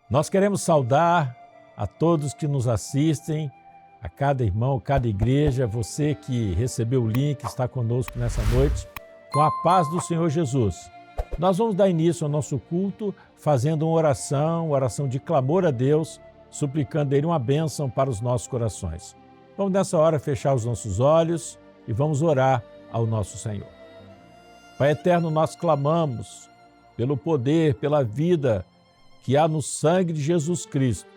Nós queremos saudar a todos que nos assistem, a cada irmão, cada igreja, você que recebeu o link, está conosco nessa noite, com a paz do Senhor Jesus. Nós vamos dar início ao nosso culto fazendo uma oração de clamor a Deus, suplicando Ele uma bênção para os nossos corações. Vamos nessa hora fechar os nossos olhos e vamos orar ao nosso Senhor. Pai eterno, nós clamamos pelo poder, pela vida que há no sangue de Jesus Cristo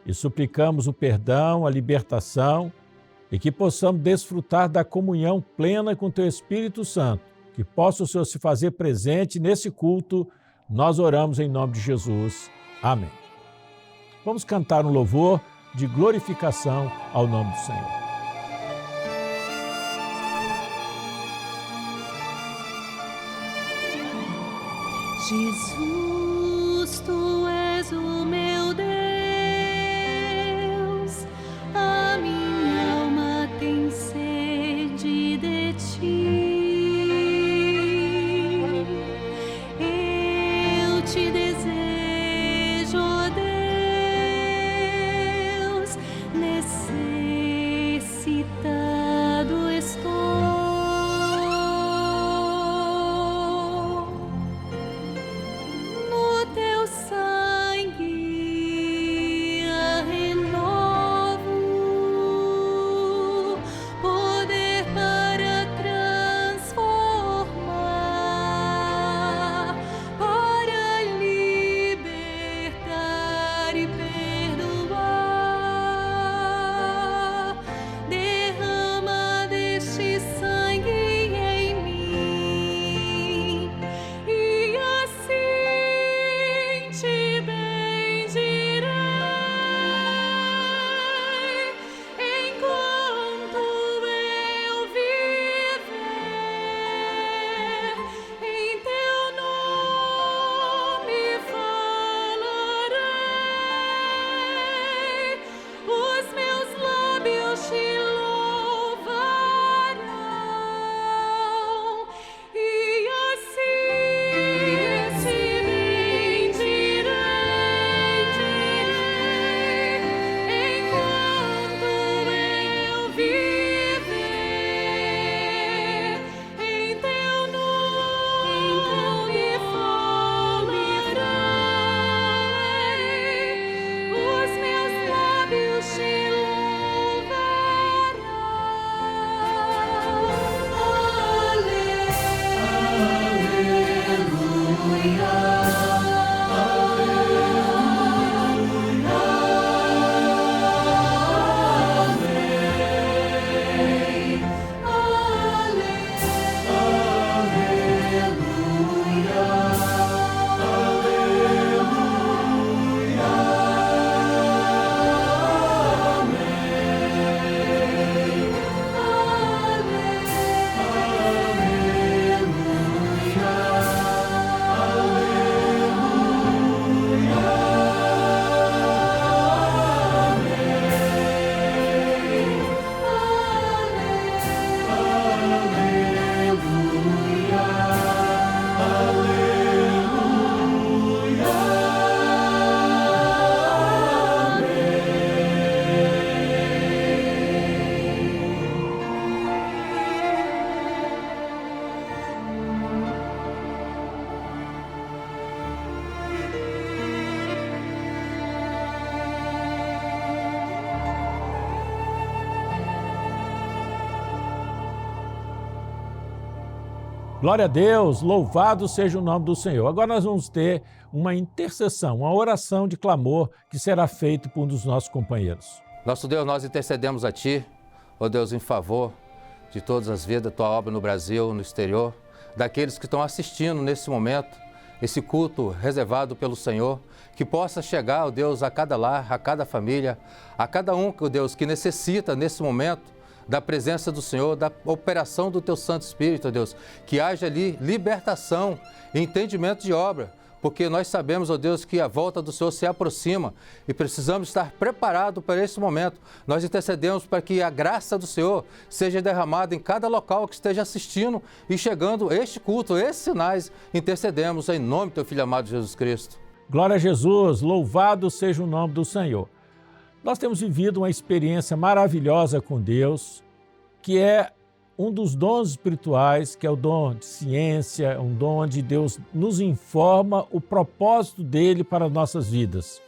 e suplicamos o perdão, a libertação e que possamos desfrutar da comunhão plena com Teu Espírito Santo, que possa o Senhor se fazer presente nesse culto. Nós oramos em nome de Jesus. Amém. Vamos cantar um louvor de glorificação ao nome do Senhor. Jesus, Tu és o meu Deus, a minha alma tem sede de Ti. Eu Te desejo, ó Deus, necessitado estou. Glória a Deus, louvado seja o nome do Senhor. Agora nós vamos ter uma intercessão, uma oração de clamor que será feita por um dos nossos companheiros. Nosso Deus, nós intercedemos a Ti, ó Deus, em favor de todas as vidas, Tua obra no Brasil, no exterior, daqueles que estão assistindo nesse momento, esse culto reservado pelo Senhor, que possa chegar, ó Deus, a cada lar, a cada família, a cada um, ó Deus, que necessita nesse momento da presença do Senhor, da operação do Teu Santo Espírito, ó Deus, que haja ali libertação e entendimento de obra, porque nós sabemos, ó Deus, que a volta do Senhor se aproxima e precisamos estar preparados para esse momento. Nós intercedemos para que a graça do Senhor seja derramada em cada local que esteja assistindo e chegando este culto, esses sinais, intercedemos em nome do Teu Filho amado Jesus Cristo. Glória a Jesus, louvado seja o nome do Senhor. Nós temos vivido uma experiência maravilhosa com Deus, que é um dos dons espirituais, que é o dom de ciência, um dom onde Deus nos informa o propósito dele para as nossas vidas.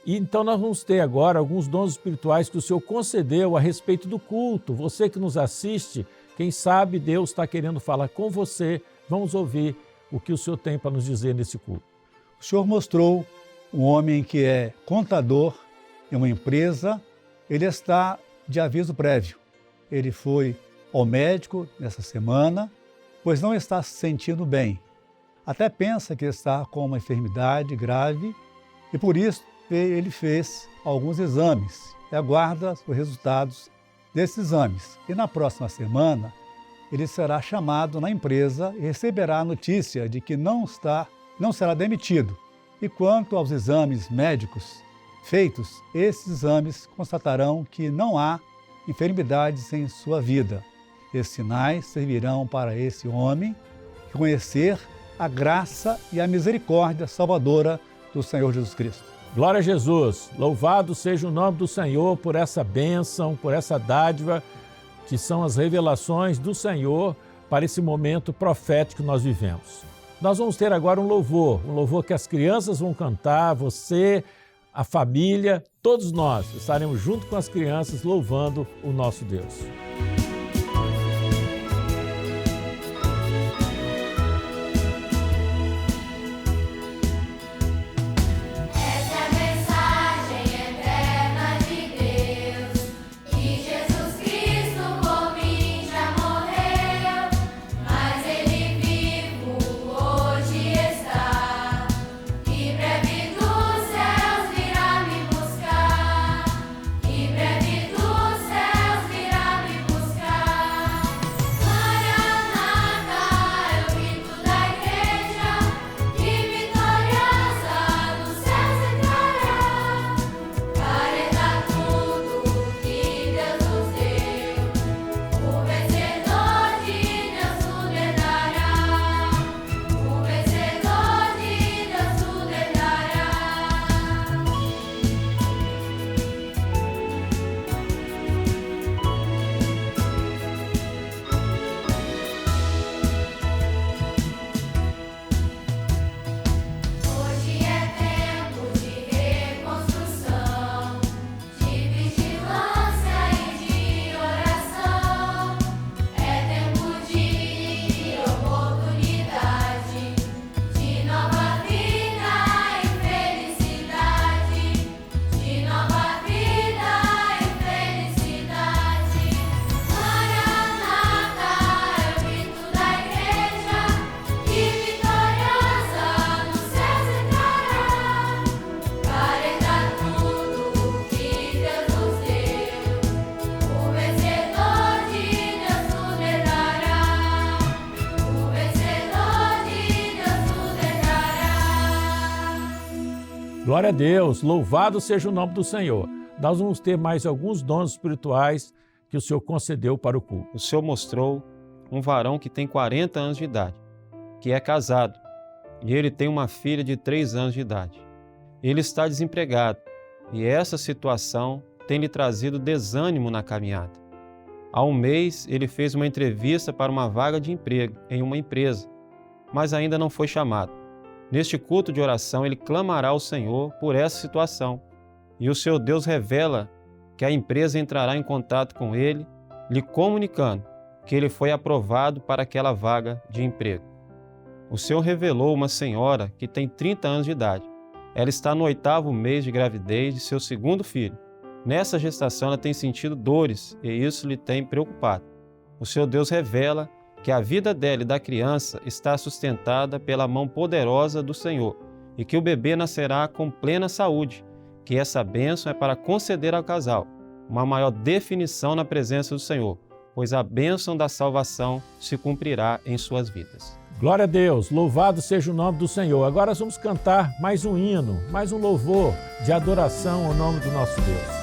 E então nós vamos ter agora alguns dons espirituais que o Senhor concedeu a respeito do culto. Você que nos assiste, quem sabe Deus está querendo falar com você. Vamos ouvir o que o Senhor tem para nos dizer nesse culto. O Senhor mostrou um homem que é contador em uma empresa. Ele está de aviso prévio. Ele foi ao médico nessa semana, pois não está se sentindo bem. Até pensa que está com uma enfermidade grave e por isso ele fez alguns exames e aguarda os resultados desses exames. E na próxima semana ele será chamado na empresa e receberá a notícia de que não será demitido. E quanto aos exames médicos feitos, esses exames constatarão que não há enfermidades em sua vida. Esses sinais servirão para esse homem conhecer a graça e a misericórdia salvadora do Senhor Jesus Cristo. Glória a Jesus, louvado seja o nome do Senhor por essa bênção, por essa dádiva, que são as revelações do Senhor para esse momento profético que nós vivemos. Nós vamos ter agora um louvor que as crianças vão cantar, você, a família, todos nós estaremos junto com as crianças louvando o nosso Deus. Glória a Deus, louvado seja o nome do Senhor. Nós vamos ter mais alguns dons espirituais que o Senhor concedeu para o culto. O Senhor mostrou um varão que tem 40 anos de idade, que é casado, e ele tem uma filha de 3 anos de idade. Ele está desempregado, e essa situação tem lhe trazido desânimo na caminhada. Há um mês, ele fez uma entrevista para uma vaga de emprego em uma empresa, mas ainda não foi chamado. Neste culto de oração, ele clamará ao Senhor por essa situação, e o seu Deus revela que a empresa entrará em contato com ele, lhe comunicando que ele foi aprovado para aquela vaga de emprego. O Senhor revelou uma senhora que tem 30 anos de idade. Ela está no 8º mês de gravidez de seu 2º filho. Nessa gestação, ela tem sentido dores e isso lhe tem preocupado. O seu Deus revela que a vida dela e da criança está sustentada pela mão poderosa do Senhor e que o bebê nascerá com plena saúde, que essa bênção é para conceder ao casal uma maior definição na presença do Senhor, pois a bênção da salvação se cumprirá em suas vidas. Glória a Deus, louvado seja o nome do Senhor. Agora nós vamos cantar mais um hino, mais um louvor de adoração ao nome do nosso Deus.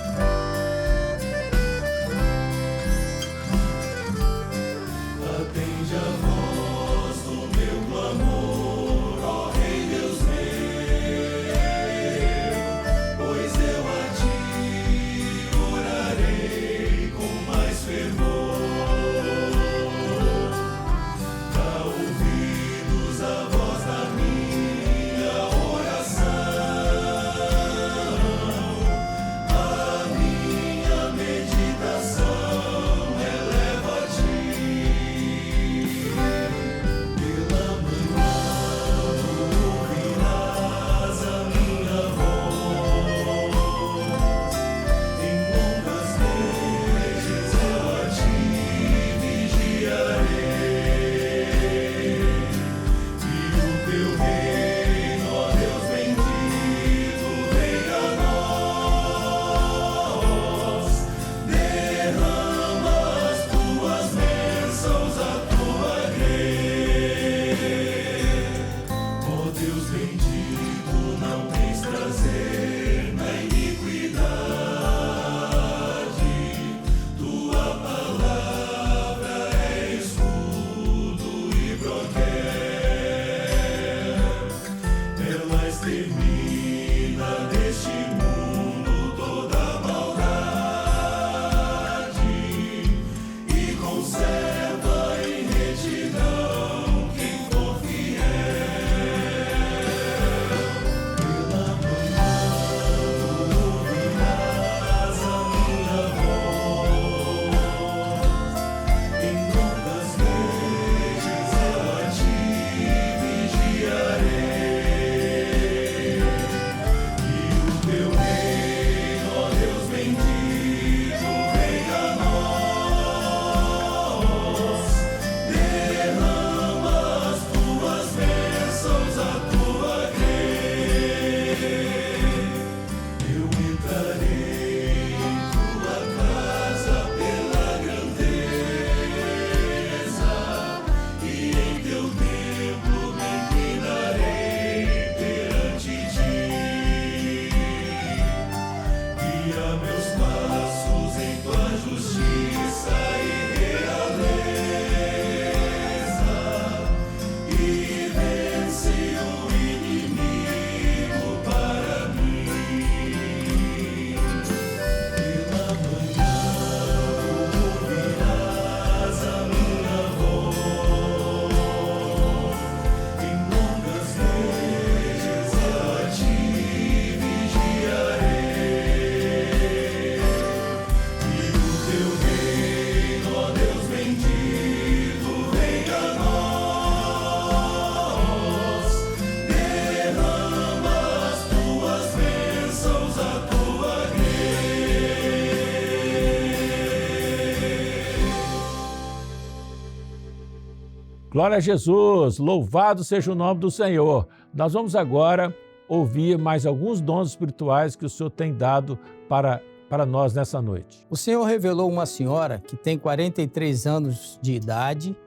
Glória a Jesus, louvado seja o nome do Senhor. Nós vamos agora ouvir mais alguns dons espirituais que o Senhor tem dado para nós nessa noite. O Senhor revelou uma senhora que tem 43 anos de idade,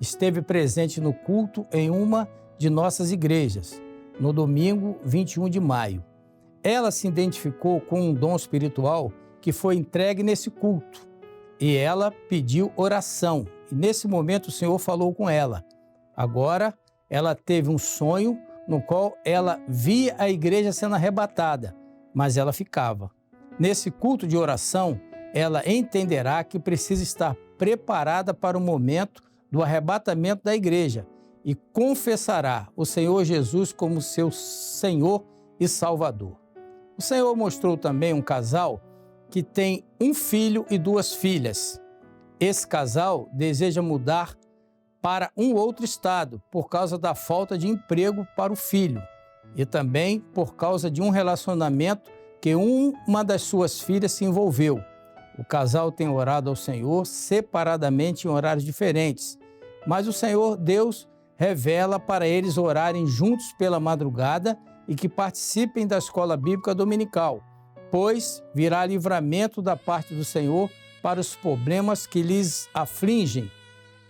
esteve presente no culto em uma de nossas igrejas, no domingo 21 de maio. Ela se identificou com um dom espiritual que foi entregue nesse culto e ela pediu oração. E nesse momento o Senhor falou com ela. Agora ela teve um sonho no qual ela via a igreja sendo arrebatada, mas ela ficava. Nesse culto de oração, ela entenderá que precisa estar preparada para o momento do arrebatamento da igreja e confessará o Senhor Jesus como seu Senhor e Salvador. O Senhor mostrou também um casal que tem um filho e 2 filhas. Esse casal deseja mudar para um outro estado por causa da falta de emprego para o filho e também por causa de um relacionamento que uma das suas filhas se envolveu. O casal tem orado ao Senhor separadamente em horários diferentes, mas o Senhor Deus revela para eles orarem juntos pela madrugada e que participem da escola bíblica dominical, pois virá livramento da parte do Senhor para os problemas que lhes afligem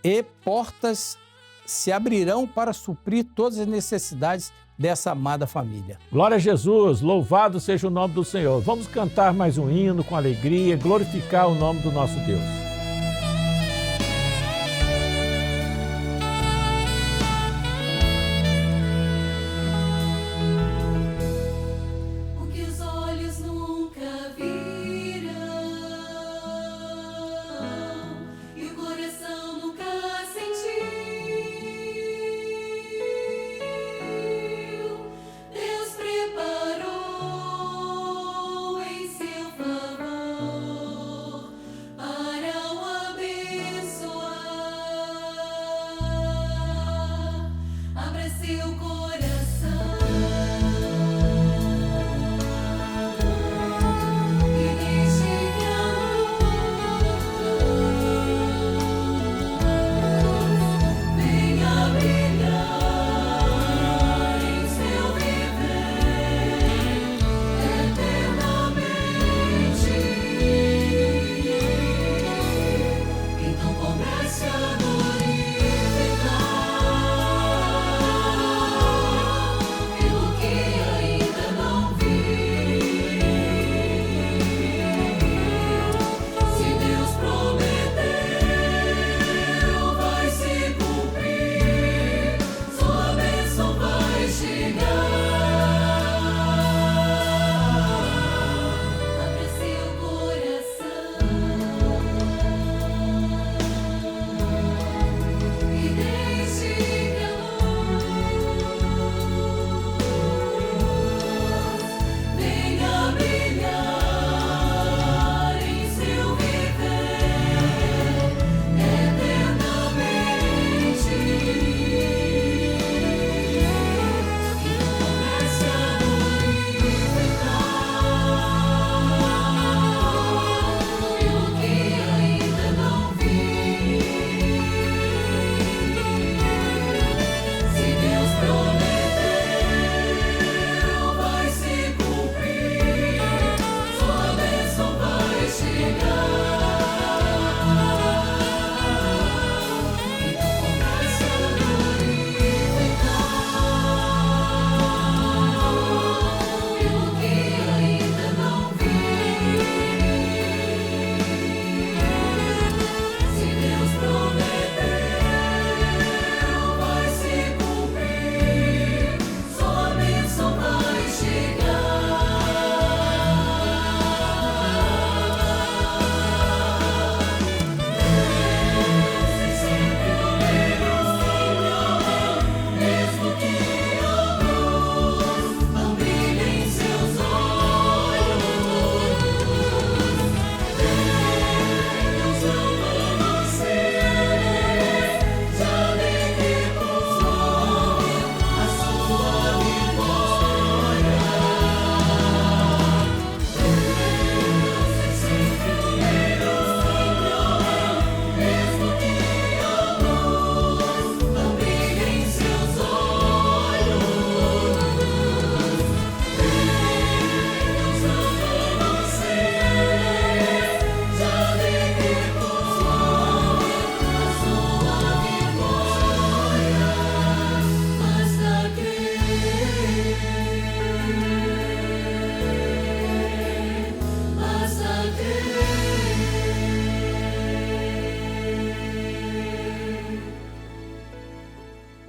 e portas se abrirão para suprir todas as necessidades dessa amada família. Glória a Jesus, louvado seja o nome do Senhor. Vamos cantar mais um hino com alegria, glorificar o nome do nosso Deus. O que os olhos nunca viram e o coração nunca sentiu, Deus preparou em seu favor para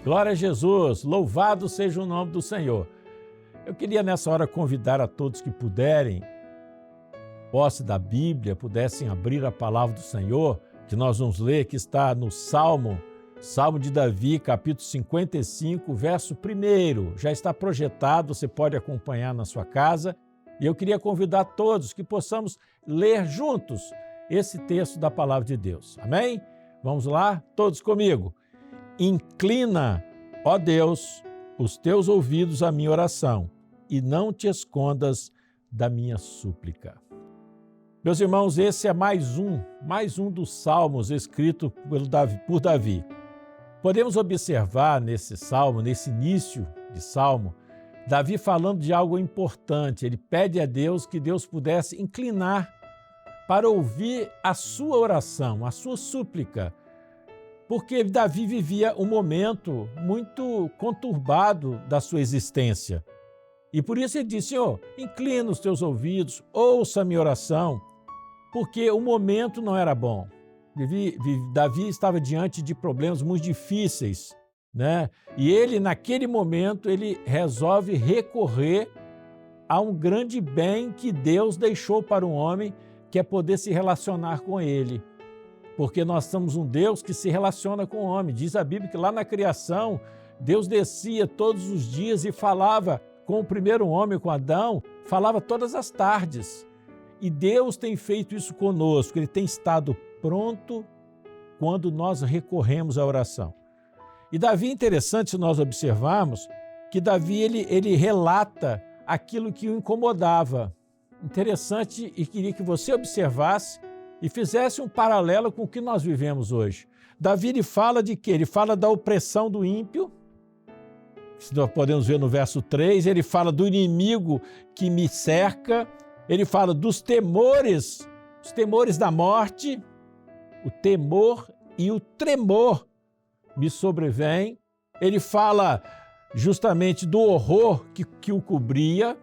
Glória a Jesus, louvado seja o nome do Senhor. Eu queria nessa hora convidar a todos que puderem, posse da Bíblia, pudessem abrir a palavra do Senhor, que nós vamos ler, que está no Salmo de Davi, capítulo 55, verso 1. Já está projetado, você pode acompanhar na sua casa. E eu queria convidar todos que possamos ler juntos esse texto da palavra de Deus. Amém? Vamos lá? Todos comigo. Inclina, ó Deus, os teus ouvidos à minha oração e não te escondas da minha súplica. Meus irmãos, esse é mais um dos salmos escrito por Davi. Podemos observar nesse salmo, nesse início de salmo, Davi falando de algo importante. Ele pede a Deus que Deus pudesse inclinar para ouvir a sua oração, a sua súplica, porque Davi vivia um momento muito conturbado da sua existência. E por isso ele disse: Senhor, inclina os teus ouvidos, ouça a minha oração, porque o momento não era bom. Davi estava diante de problemas muito difíceis, né? E ele, naquele momento, ele resolve recorrer a um grande bem que Deus deixou para o homem, que é poder se relacionar com ele. Porque nós somos um Deus que se relaciona com o homem. Diz a Bíblia que lá na criação, Deus descia todos os dias e falava com o primeiro homem, com Adão, falava todas as tardes. E Deus tem feito isso conosco, Ele tem estado pronto quando nós recorremos à oração. E Davi, interessante se nós observarmos, que Davi ele relata aquilo que o incomodava. Interessante, e queria que você observasse e fizesse um paralelo com o que nós vivemos hoje. Davi ele fala de quê? Ele fala da opressão do ímpio, nós podemos ver no verso 3, ele fala do inimigo que me cerca, ele fala dos temores, os temores da morte, o temor e o tremor me sobrevém. Ele fala justamente do horror que o cobria.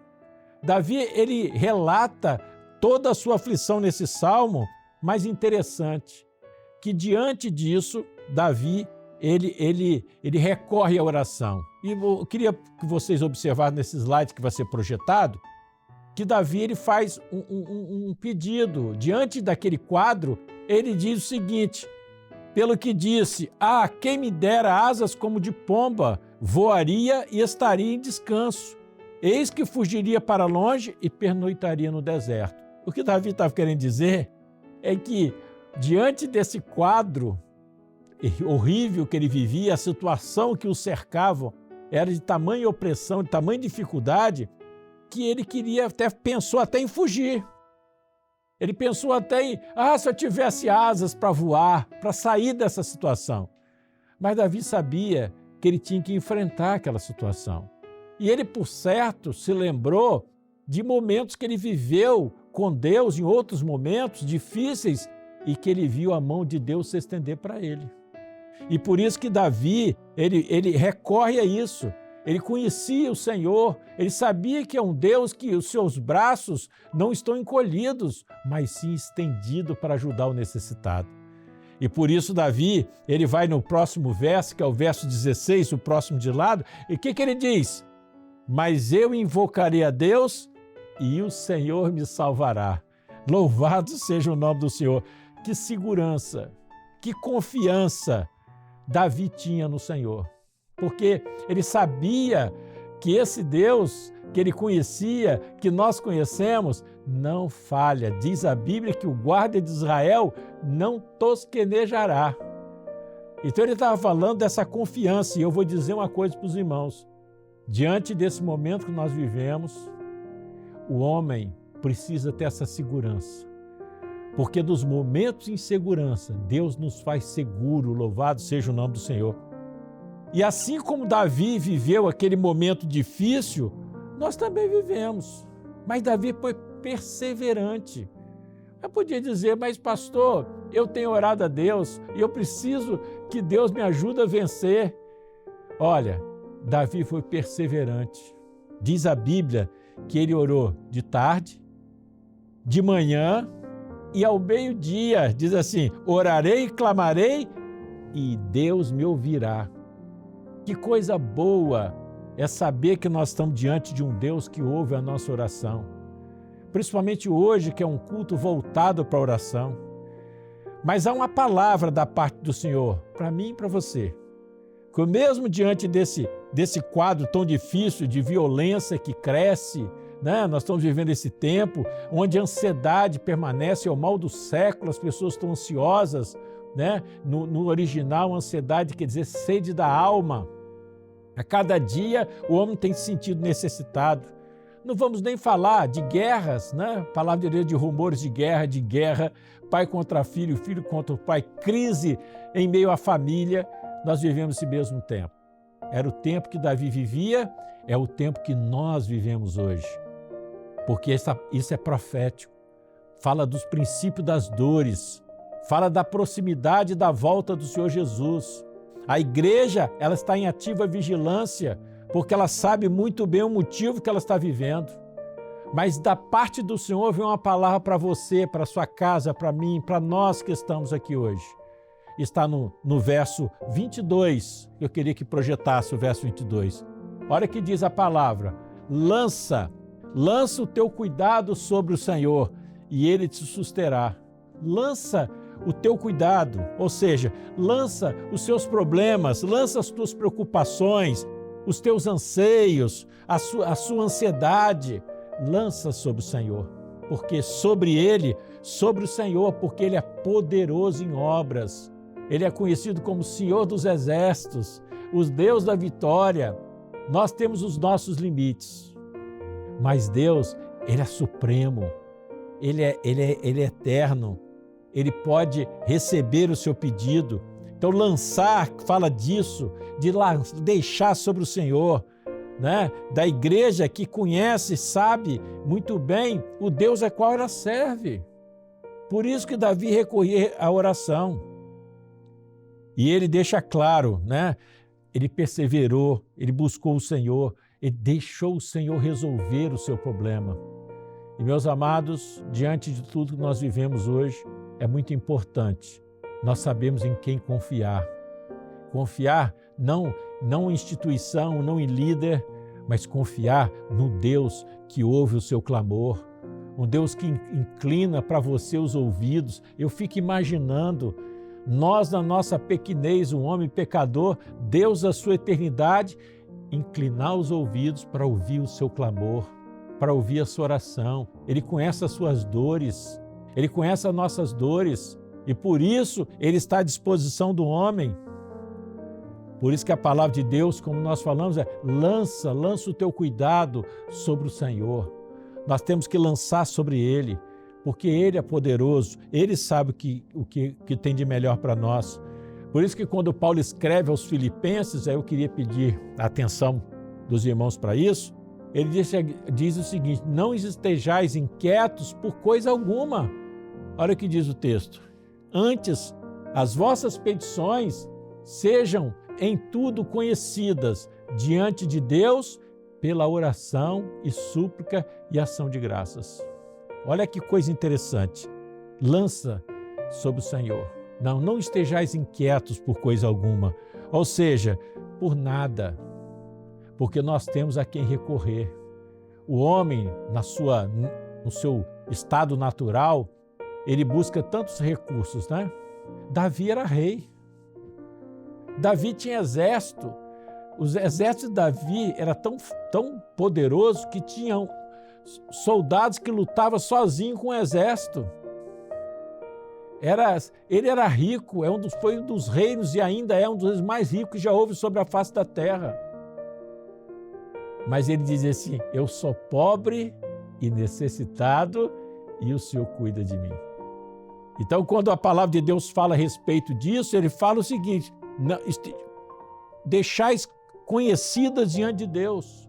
Davi, ele relata toda a sua aflição nesse salmo, mas interessante, que diante disso, Davi, ele recorre à oração. E eu queria que vocês observassem nesse slide que vai ser projetado, que Davi ele faz um pedido. Diante daquele quadro, ele diz o seguinte: pelo que disse, quem me dera asas como de pomba, voaria e estaria em descanso. Eis que fugiria para longe e pernoitaria no deserto. O que Davi estava querendo dizer é que, diante desse quadro horrível que ele vivia, a situação que o cercava era de tamanha opressão, de tamanha dificuldade, que ele pensou até em fugir. Ele pensou até em, se eu tivesse asas para voar, para sair dessa situação. Mas Davi sabia que ele tinha que enfrentar aquela situação. E ele, por certo, se lembrou de momentos que ele viveu com Deus, em outros momentos difíceis, e que ele viu a mão de Deus se estender para ele. E por isso que Davi, ele recorre a isso. Ele conhecia o Senhor, ele sabia que é um Deus que os seus braços não estão encolhidos, mas sim estendidos para ajudar o necessitado. E por isso Davi, ele vai no próximo verso, que é o verso 16, o próximo de lado, e o que ele diz? Mas eu invocarei a Deus e o Senhor me salvará. Louvado seja o nome do Senhor. Que segurança, que confiança Davi tinha no Senhor. Porque ele sabia que esse Deus que ele conhecia, que nós conhecemos, não falha. Diz a Bíblia que o guarda de Israel não tosquenejará. Então ele estava falando dessa confiança, e eu vou dizer uma coisa para os irmãos. Diante desse momento que nós vivemos, o homem precisa ter essa segurança. Porque dos momentos de insegurança, Deus nos faz seguro, louvado seja o nome do Senhor. E assim como Davi viveu aquele momento difícil, nós também vivemos. Mas Davi foi perseverante. Eu podia dizer, mas pastor, eu tenho orado a Deus e eu preciso que Deus me ajude a vencer. Olha, Davi foi perseverante. Diz a Bíblia que ele orou de tarde, de manhã e ao meio-dia. Diz assim, orarei e clamarei e Deus me ouvirá. Que coisa boa é saber que nós estamos diante de um Deus que ouve a nossa oração. Principalmente hoje, que é um culto voltado para a oração. Mas há uma palavra da parte do Senhor, para mim e para você, que mesmo diante desse quadro tão difícil de violência que cresce, né? Nós estamos vivendo esse tempo onde a ansiedade permanece, é o mal do século, as pessoas estão ansiosas, né? No original, ansiedade quer dizer sede da alma. A cada dia o homem tem se sentido necessitado. Não vamos nem falar de guerras, né? Palavra de Deus, de rumores de guerra, pai contra filho, filho contra o pai, crise em meio à família. Nós vivemos esse mesmo tempo. Era o tempo que Davi vivia, é o tempo que nós vivemos hoje. Porque isso é profético. Fala dos princípios das dores, fala da proximidade da volta do Senhor Jesus. A igreja, ela está em ativa vigilância, porque ela sabe muito bem o motivo que ela está vivendo. Mas da parte do Senhor vem uma palavra para você, para a sua casa, para mim, para nós que estamos aqui hoje. Está no verso 22, eu queria que projetasse o verso 22. Olha que diz a palavra: lança o teu cuidado sobre o Senhor e Ele te susterá. Lança o teu cuidado, ou seja, lança os seus problemas, lança as tuas preocupações, os teus anseios, a sua ansiedade, lança sobre o Senhor, porque sobre Ele, sobre o Senhor, porque Ele é poderoso em obras. Ele é conhecido como Senhor dos Exércitos, o Deus da vitória. Nós temos os nossos limites, mas Deus, Ele é supremo, Ele é eterno, Ele pode receber o seu pedido. Então lançar, fala disso, de deixar sobre o Senhor, né? Da igreja que conhece, sabe muito bem o Deus a qual ela serve. Por isso que Davi recorria à oração. E ele deixa claro, né? Ele perseverou, ele buscou o Senhor, ele deixou o Senhor resolver o seu problema. E meus amados, diante de tudo que nós vivemos hoje, é muito importante nós sabemos em quem confiar. Confiar não em instituição, não em líder, mas confiar no Deus que ouve o seu clamor, um Deus que inclina para você os ouvidos. Eu fico imaginando nós, na nossa pequenez, um homem pecador, Deus, a sua eternidade, inclinar os ouvidos para ouvir o seu clamor, para ouvir a sua oração. Ele conhece as suas dores, Ele conhece as nossas dores e por isso Ele está à disposição do homem. Por isso que a palavra de Deus, como nós falamos, é lança o teu cuidado sobre o Senhor. Nós temos que lançar sobre Ele, porque Ele é poderoso, Ele sabe o que tem de melhor para nós. Por isso que quando Paulo escreve aos Filipenses, eu queria pedir a atenção dos irmãos para isso, ele diz o seguinte: não estejais inquietos por coisa alguma. Olha o que diz o texto: antes, as vossas petições sejam em tudo conhecidas diante de Deus pela oração e súplica e ação de graças. Olha que coisa interessante. Lança sobre o Senhor. Não estejais inquietos por coisa alguma, ou seja, por nada, porque nós temos a quem recorrer. O homem, no seu estado natural, ele busca tantos recursos, né? Davi era rei. Davi tinha exército. Os exércitos de Davi era tão poderoso que tinham soldados que lutavam sozinhos com o exército. Ele era rico, foi um dos reinos e ainda é um dos mais ricos que já houve sobre a face da terra. Mas ele dizia assim: eu sou pobre e necessitado e o Senhor cuida de mim. Então, quando a palavra de Deus fala a respeito disso, ele fala o seguinte: deixais conhecidas diante de Deus.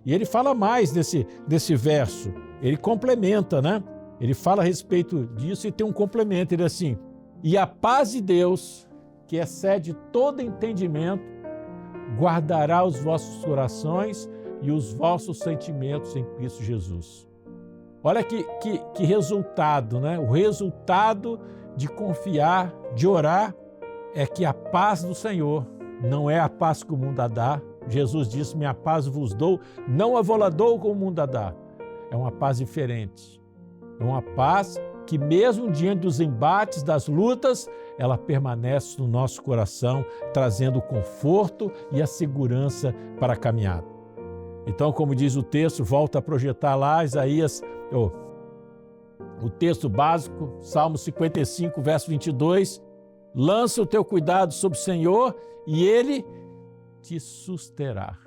E ele fala mais desse verso, ele complementa, né? Ele fala a respeito disso e tem um complemento, ele diz assim: e a paz de Deus, que excede todo entendimento, guardará os vossos corações e os vossos sentimentos em Cristo Jesus. Olha que resultado, né? O resultado de confiar, de orar, é que a paz do Senhor, não é a paz que o mundo a dá. Jesus disse, minha paz vos dou, não a vou-la dou como o mundo a dá. É uma paz diferente. É uma paz que mesmo diante dos embates, das lutas, ela permanece no nosso coração, trazendo o conforto e a segurança para a caminhada. Então, como diz o texto, volta a projetar lá Isaías, o texto básico, Salmo 55, verso 22, lança o teu cuidado sobre o Senhor e Ele te susterá.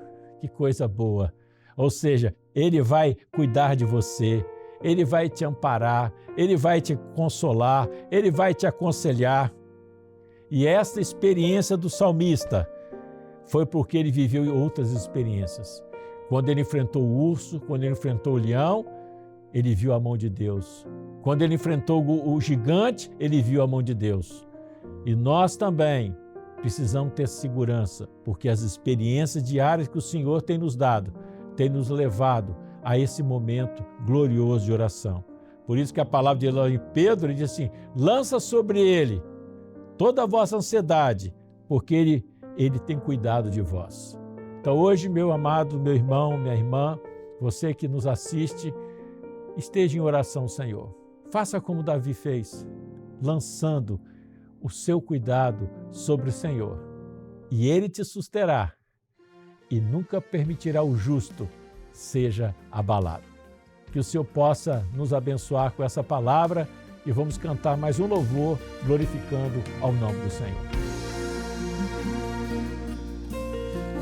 Que coisa boa! Ou seja, Ele vai cuidar de você, Ele vai te amparar, Ele vai te consolar, Ele vai te aconselhar. E esta experiência do salmista foi porque ele viveu outras experiências. Quando ele enfrentou o urso, quando ele enfrentou o leão, ele viu a mão de Deus. Quando ele enfrentou o gigante, ele viu a mão de Deus. E nós também precisamos ter segurança, porque as experiências diárias que o Senhor tem nos dado, tem nos levado a esse momento glorioso de oração. Por isso que a palavra de Deus em Pedro, ele diz assim, lança sobre ele toda a vossa ansiedade, porque ele tem cuidado de vós. Então hoje, meu amado, meu irmão, minha irmã, você que nos assiste, esteja em oração, Senhor. Faça como Davi fez, lançando o seu cuidado sobre o Senhor. E Ele te susterá e nunca permitirá o justo seja abalado. Que o Senhor possa nos abençoar com essa palavra e vamos cantar mais um louvor glorificando ao nome do Senhor.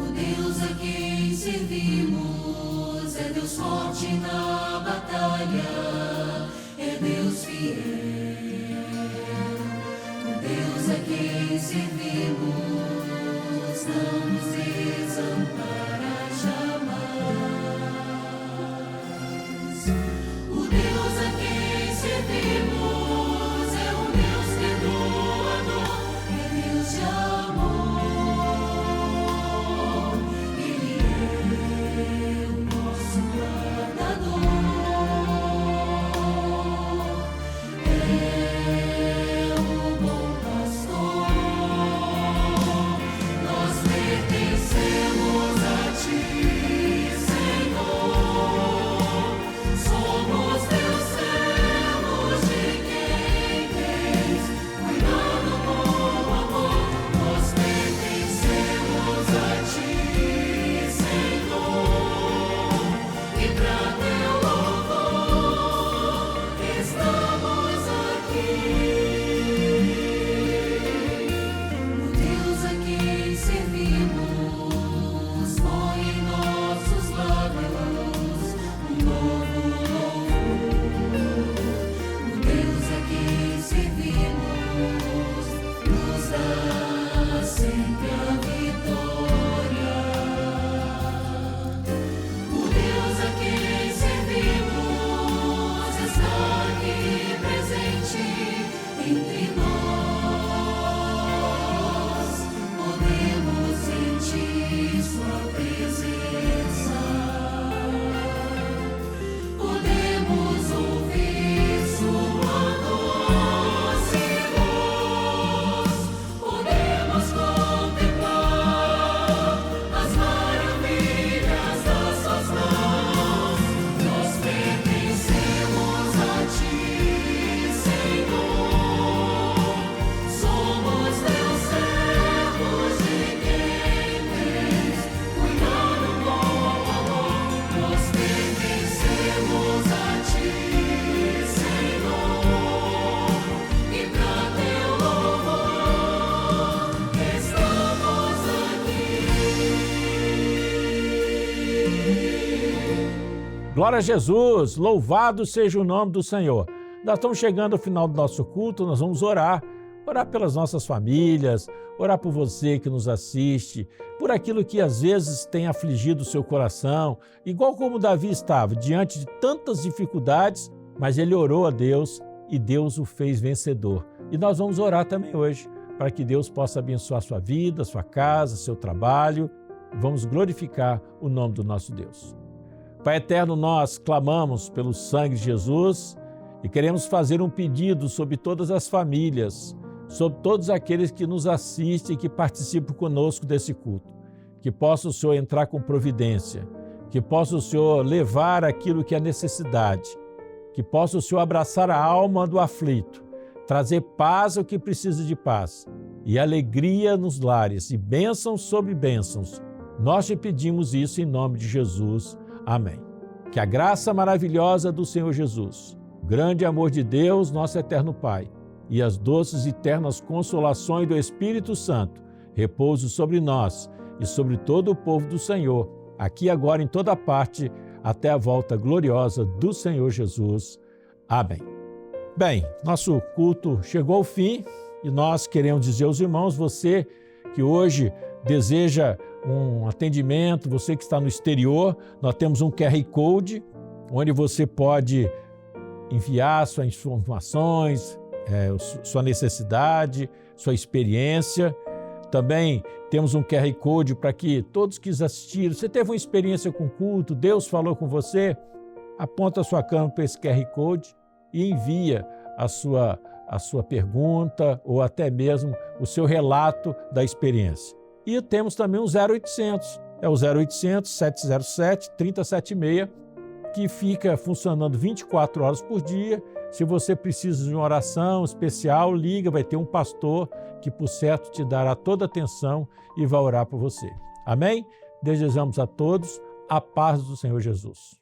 O Deus a quem servimos é Deus forte na batalha, é Deus fiel. O Deus a quem servimos não nos desampara jamais. O Deus a quem servimos é um Deus perdoador, é Deus de amor. Ele é o nosso guardador, é o bom pastor. Nós pertencemos a Ti, Senhor. Somos Teus servos, de quem tens cuidado com amor. Nós pertencemos a Ti, Senhor, e pra Teu louvor estamos aqui. O Deus a quem servimos põe em nossos lábios um novo louvor. O Deus a quem servimos nos dá sempre a vitória. O Deus a quem servimos está aqui presente entre nós. Podemos sentir Sua presença, podemos ouvir Sua doce voz, podemos contemplar as maravilhas das Suas mãos. Nós pertencemos a Ti, Senhor. Somos Teus servos, de quem tens cuidado com amor. Nós pertencemos a Ti, Senhor, e pra Teu louvor estamos aqui. Glória a Jesus, louvado seja o nome do Senhor. Nós estamos chegando ao final do nosso culto, nós vamos orar pelas nossas famílias, orar por você que nos assiste, por aquilo que às vezes tem afligido o seu coração, igual como Davi estava, diante de tantas dificuldades, mas ele orou a Deus e Deus o fez vencedor. E nós vamos orar também hoje, para que Deus possa abençoar sua vida, sua casa, seu trabalho, e vamos glorificar o nome do nosso Deus. Pai eterno, nós clamamos pelo sangue de Jesus e queremos fazer um pedido sobre todas as famílias, sobre todos aqueles que nos assistem e que participam conosco desse culto. Que possa o Senhor entrar com providência, que possa o Senhor levar aquilo que é necessidade, que possa o Senhor abraçar a alma do aflito, trazer paz ao que precisa de paz e alegria nos lares e bênçãos sobre bênçãos. Nós te pedimos isso em nome de Jesus. Amém. Que a graça maravilhosa do Senhor Jesus, o grande amor de Deus, nosso eterno Pai, e as doces e eternas consolações do Espírito Santo repousem sobre nós e sobre todo o povo do Senhor, aqui agora em toda parte, até a volta gloriosa do Senhor Jesus. Amém. Bem, nosso culto chegou ao fim e nós queremos dizer aos irmãos, você que hoje deseja um atendimento, você que está no exterior, nós temos um QR Code, onde você pode enviar suas informações, sua necessidade, sua experiência. Também temos um QR Code para que todos que assistiram, você teve uma experiência com culto, Deus falou com você, aponta a sua câmera para esse QR Code e envia a sua pergunta ou até mesmo o seu relato da experiência. E temos também o 0800, é o 0800 707 3076, que fica funcionando 24 horas por dia. Se você precisa de uma oração especial, liga, vai ter um pastor que, por certo, te dará toda a atenção e vai orar por você. Amém? Desejamos a todos a paz do Senhor Jesus.